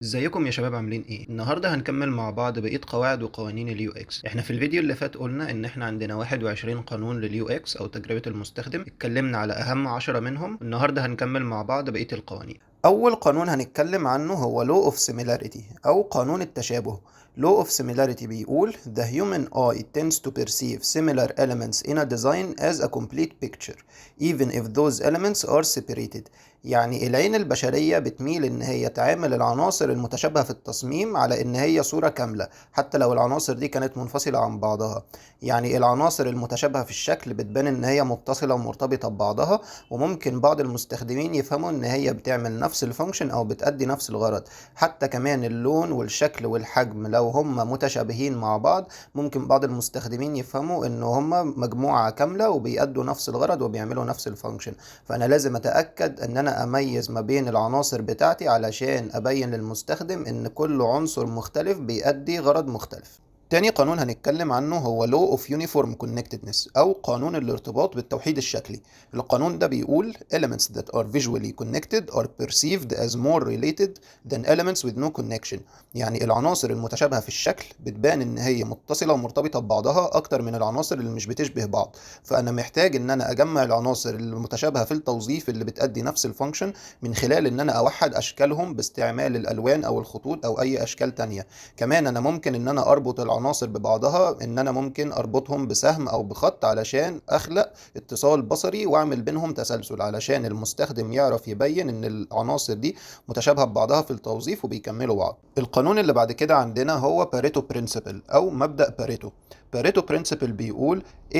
ازيكم يا شباب عاملين ايه؟ النهارده هنكمل مع بعض بقية قواعد وقوانين اليو اكس. احنا في الفيديو اللي فات قلنا ان احنا عندنا 21 قانون لليو اكس او تجربة المستخدم، اتكلمنا على اهم 10 منهم. النهارده هنكمل مع بعض بقية القوانين. اول قانون هنتكلم عنه هو law of similarity او قانون التشابه. law of similarity بيقول the human eye tends to perceive similar elements in a design as a complete picture even if those elements are separated. يعني العين البشرية بتميل إن هي تعامل العناصر المتشابهة في التصميم على إن هي صورة كاملة حتى لو العناصر دي كانت منفصلة عن بعضها. يعني العناصر المتشابهة في الشكل بتبان إن هي متصلة ومرتبطة ببعضها، وممكن بعض المستخدمين يفهموا إن هي بتعمل نفس الفانكشن أو بتأدي نفس الغرض. حتى كمان اللون والشكل والحجم لو هما متشابهين مع بعض، ممكن بعض المستخدمين يفهموا إن هما مجموعة كاملة وبيأدوا نفس الغرض وبيعملوا نفس الفانكشن. فأنا لازم أتأكد إن أنا أميز ما بين العناصر بتاعتي علشان أبين للمستخدم إن كل عنصر مختلف بيأدي غرض مختلف. تاني قانون هنتكلم عنه هو Law of Uniform Connectedness أو قانون الارتباط بالتوحيد الشكلي. القانون ده بيقول Elements that are visually connected are perceived as more related than elements with no connection. يعني العناصر المتشابهة في الشكل بتبان إن هي متصلة ومرتبطة ببعضها أكتر من العناصر اللي مش بتشبه بعض. فأنا محتاج إن أنا أجمع العناصر المتشابهة في التوظيف اللي بتأدي نفس الفانكشن من خلال إن أنا أوحد أشكالهم باستعمال الألوان أو الخطوط أو أي أشكال تانية. كمان أنا ممكن إن أنا أربط العناصر ببعضها، إن أنا ممكن أربطهم بسهم أو بخط علشان أخلق اتصال بصري وأعمل بينهم تسلسل علشان المستخدم يعرف يبين إن العناصر دي متشابهة ببعضها في التوظيف وبيكملوا بعض. القانون اللي بعد كده عندنا هو باريتو برينسيبل أو مبدأ باريتو. باريتو برينسيبل بيقول 80%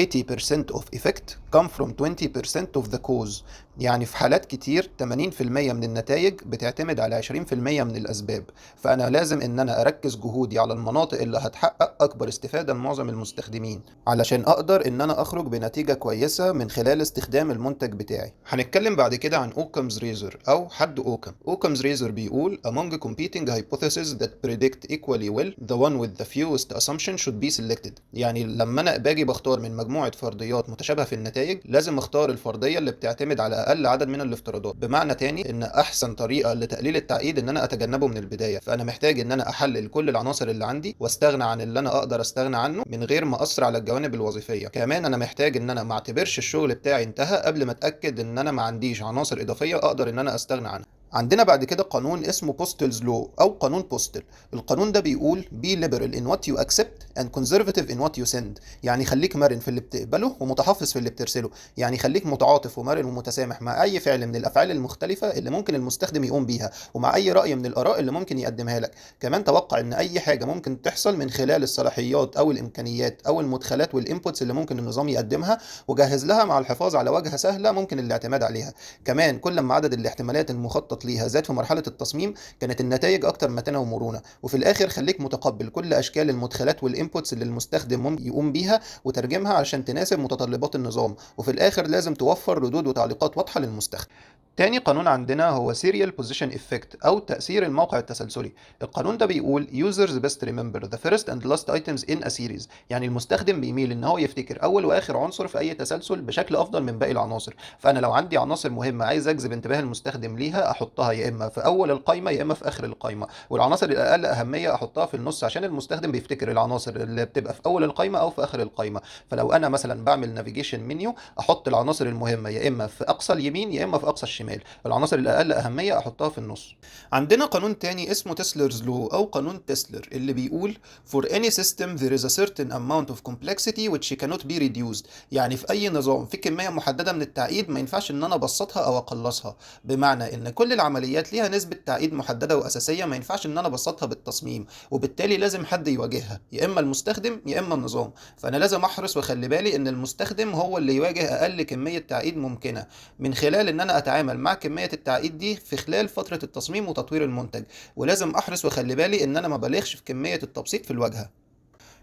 of effect come from 20% of the cause. يعني في حالات كتير 80% من النتائج بتعتمد على 20% من الأسباب. فأنا لازم إن أنا أركز جهودي على المناطق اللي هتحقق أكبر استفادة لمعظم المستخدمين علشان أقدر إن أنا أخرج بنتيجة كويسة من خلال استخدام المنتج بتاعي. هنتكلم بعد كده عن أوكامز ريزر أو حد أوكام. أوكامز ريزر بيقول Among competing hypotheses that predict equally well, the one with the fewest assumption should be selected. يعني لما أنا باجي بختار من مجموعة فرضيات متشابهة في النتائج، لازم أختار الفرضية اللي بتعتمد على أقل عدد من الافتراضات. بمعنى تاني إن أحسن طريقة لتقليل التعقيد إن أنا أتجنبه من البداية. فأنا محتاج إن أنا أحلل كل العناصر اللي عندي واستغنى عن اللي أنا أقدر أستغنى عنه من غير ما أثر على الجوانب الوظيفية. كمان أنا محتاج إن أنا ما اعتبرش الشغل بتاعي انتهى قبل ما أتأكد إن أنا ما عنديش عناصر إضافية أقدر إن أنا أستغنى عنها. عندنا بعد كده قانون اسمه بوستلز لو أو قانون بوستل. القانون ده بيقول be liberal in what you accept and conservative in what you send. يعني خليك مرن في اللي بتقبله ومتحفظ في اللي بترسله. يعني خليك متعاطف ومرن ومتسامح مع أي فعل من الأفعال المختلفة اللي ممكن المستخدم يقوم بيها، ومع أي رأي من الآراء اللي ممكن يقدمها لك. كمان توقع إن أي حاجة ممكن تحصل من خلال الصلاحيات أو الإمكانيات أو المدخلات والإنبوتس اللي ممكن النظام يقدمها، وجهز لها مع الحفاظ على واجهة سهلة ممكن الاعتماد عليها. كمان كل ما عدد الاحتمالات المخطط ليها زاد في مرحلة التصميم، كانت النتائج أكتر متانة ومرونة. وفي الآخر خليك متقبل كل أشكال المدخلات والإنبوتس اللي المستخدم ممكن يقوم بيها وترجمها علشان تناسب متطلبات النظام. وفي الآخر لازم توفر ردود وتعليقات واضحة للمستخدم. تاني قانون عندنا هو Serial Position Effect أو تأثير الموقع التسلسلي. القانون ده بيقول Users best remember the first and last items in a series. يعني المستخدم بيميل إن هو يفتكر أول وآخر عنصر في أي تسلسل بشكل أفضل من باقي العناصر. فأنا لو عندي عناصر مهمة عايز أجذب انتباه المستخدم ليها، أحطها يا إما في أول القائمة يا إما في آخر القائمة، والعناصر الأقل أهمية أحطها في النص عشان المستخدم بيفتكر العناصر اللي بتبقى في أول القائمة أو في آخر القائمة. فلو أنا مثلا بعمل نافيجيشن منيو، أحط العناصر المهمة يا إما في أقصى اليمين يا إما في أقصى الشمال، العناصر الأقل أهمية أحطها في النص. عندنا قانون تاني اسمه تسلرز لو أو قانون تسلر اللي بيقول For any system there is a certain amount of complexity which cannot be reduced. يعني في أي نظام في كمية محددة من التعقيد ما ينفعش إن أنا أبسطها أو أقلصها. بمعنى إن كل العمليات ليها نسبة تعقيد محددة وأساسية ما ينفعش إن أنا أبسطها بالتصميم، وبالتالي لازم حد يواجهها، يا إما المستخدم يا إما النظام. فأنا لازم أحرص وأخلي بالي إن المستخدم هو اللي يواجه أقل كمية تعقيد ممكنة من خلال إن أنا أتعامل مع كمية التعقيد دي في خلال فترة التصميم وتطوير المنتج. ولازم أحرص وأخلي بالي إن أنا ما بلغش في كمية التبسيط في الواجهة.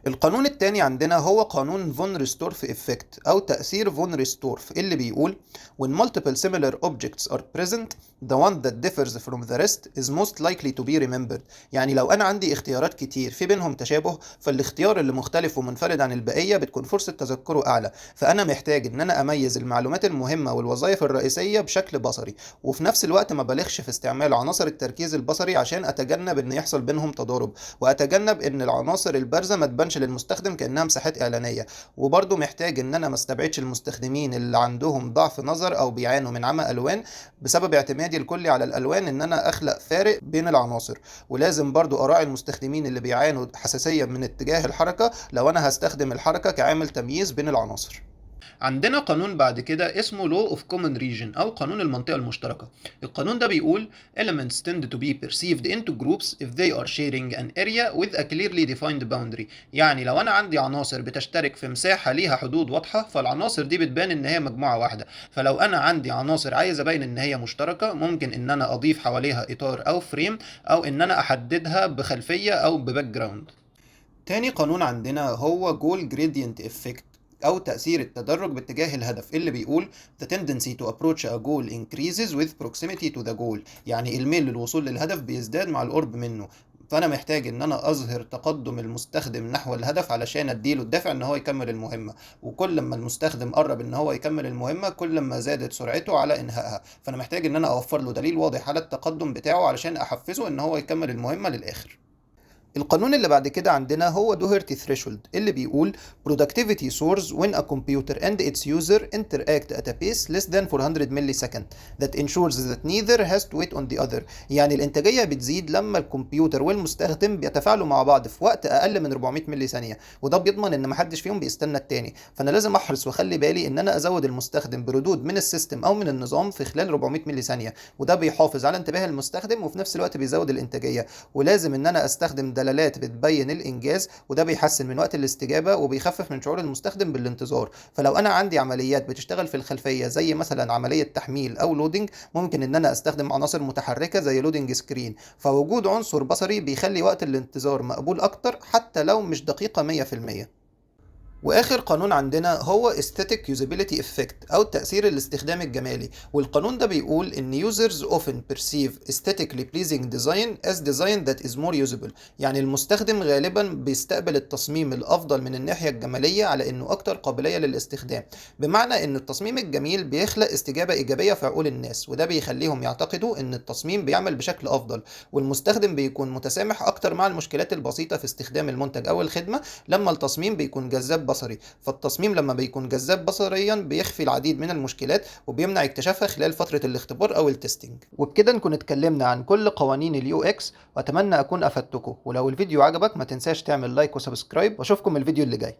القانون التاني عندنا هو قانون فون ريستورف إفكت أو تأثير فون ريستورف اللي بيقول when multiple similar objects are present the one that differs from the rest is most likely to be remembered. يعني لو أنا عندي اختيارات كتير في بينهم تشابه، فالاختيار اللي مختلف ومنفرد عن البقية بتكون فرصة تذكره أعلى. فأنا محتاج إن أنا أميز المعلومات المهمة والوظائف الرئيسية بشكل بصري، وفي نفس الوقت ما بلغش في استعمال عناصر التركيز البصري عشان أتجنب إن يحصل بينهم تضارب، وأتجنب إن العناصر البارزة ما تبانش للمستخدم كأنها مساحات إعلانية. وبرضه محتاج إن أنا ما استبعدش المستخدمين اللي عندهم ضعف نظر أو بيعانوا من عمى ألوان بسبب اعتمادي الكلي على الألوان، إن أنا أخلق فارق بين العناصر. ولازم برضه أراعي المستخدمين اللي بيعانوا حساسية من اتجاه الحركة لو أنا هستخدم الحركة كعامل تمييز بين العناصر. عندنا قانون بعد كده اسمه Law of Common Region أو قانون المنطقة المشتركة. القانون ده بيقول Elements tend to be perceived into groups if they are sharing an area with a clearly defined boundary. يعني لو أنا عندي عناصر بتشترك في مساحة ليها حدود واضحة، فالعناصر دي بتبان إن هي مجموعة واحدة. فلو أنا عندي عناصر عايز أبين إن هي مشتركة، ممكن إن أنا أضيف حواليها إطار أو فريم، أو إن أنا أحددها بخلفية أو بباك جراوند. تاني قانون عندنا هو جول جريدينت افكت أو تأثير التدرج باتجاه الهدف، اللي بيقول the tendency to approach a goal increases with proximity to the goal. يعني الميل للوصول للهدف بيزداد مع القرب منه. فأنا محتاج إن أنا أظهر تقدم المستخدم نحو الهدف علشان أديله الدافع إن هو يكمل المهمة، وكل ما المستخدم قرب إن هو يكمل المهمة كل ما زادت سرعته على إنهائها. فأنا محتاج إن أنا أوفر له دليل واضح على التقدم بتاعه علشان أحفزه إن هو يكمل المهمة للآخر. القانون اللي بعد كده عندنا هو دوهرتي ثريشولد اللي بيقول productivity soars when a computer and its user interact at a pace less than 400 millisecond that ensures that neither has to wait on the other. يعني الانتاجية بتزيد لما الكمبيوتر والمستخدم بيتفاعلوا مع بعض في وقت اقل من 400 ملي ثانية، وده بيضمن ان محدش فيهم بيستنى التاني. فانا لازم احرص واخلي بالي ان انا ازود المستخدم بردود من السيستم او من النظام في خلال 400 ملي ثانية، وده بيحافظ على انتباه المستخدم وفي نفس الوقت بيزود الانتاجية. ولازم ان انا استخدم دلالات بتبين الانجاز، وده بيحسن من وقت الاستجابه وبيخفف من شعور المستخدم بالانتظار. فلو انا عندي عمليات بتشتغل في الخلفيه زي مثلا عمليه تحميل او لودنج، ممكن ان انا استخدم عناصر متحركه زي لودنج سكرين. فوجود عنصر بصري بيخلي وقت الانتظار مقبول اكتر حتى لو مش دقيقه 100%. واخر قانون عندنا هو aesthetic usability effect او تأثير الاستخدام الجمالي. والقانون ده بيقول ان users often perceive aesthetically pleasing design as design that is more usable. يعني المستخدم غالبا بيستقبل التصميم الافضل من الناحية الجمالية على انه اكتر قابلية للاستخدام، بمعنى ان التصميم الجميل بيخلق استجابة ايجابية في عقول الناس، وده بيخليهم يعتقدوا ان التصميم بيعمل بشكل افضل. والمستخدم بيكون متسامح اكتر مع المشكلات البسيطة في استخدام المنتج او الخدمة لما التصميم بيكون جذاب بصري. فالتصميم لما بيكون جذاب بصريا بيخفي العديد من المشكلات وبيمنع اكتشافها خلال فترة الاختبار او التستنج. وبكده نكون اتكلمنا عن كل قوانين اليو اكس، واتمنى اكون افدتكم. ولو الفيديو عجبك ما تنساش تعمل لايك وسبسكرايب، واشوفكم الفيديو اللي جاي.